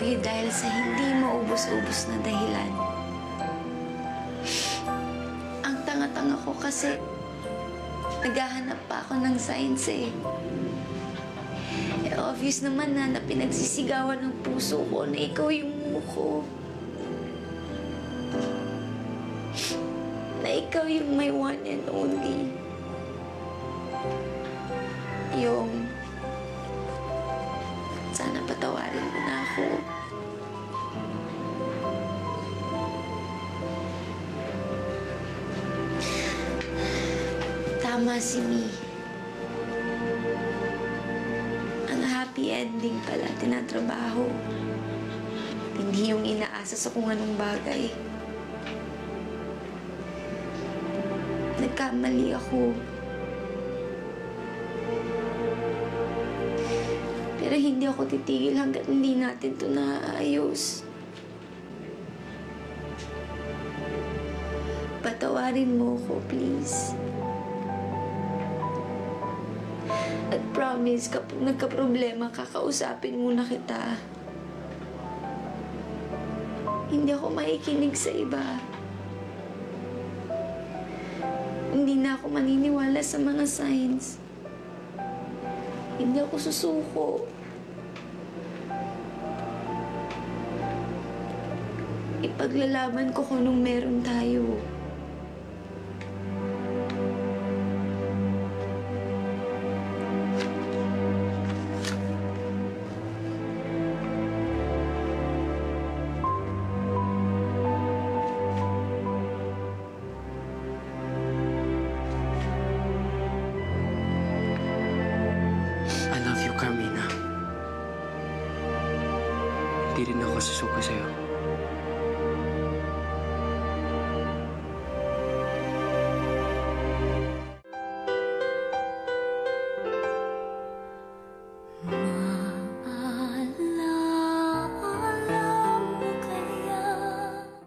you dahil sa hindi maubos-ubos na dahilan. Ang tanga-tanga ko kasi naghahanap pa ako ng signs eh. Obvious naman na pinagsisigawan ng puso ko na ikaw yung muko. Na ikaw yung may one and only. Yung sana patawarin mo na ako. Tama si Mi. Ang happy ending pala, tinatrabaho. Hindi yung inaasa sa kung anong bagay. Nagkamali ako. Pero hindi ako titigil hanggat hindi natin ito naaayos. Patawarin mo ko, please. At promise, kapag nagka-problema, kakausapin muna kita. Hindi ako makikinig sa iba. Hindi na ako maniniwala sa mga signs. Hindi ako susuko. Ipaglalaban ko kung anong meron tayo. I love you, Carmina. Hindi rin ako susuko sa'yo.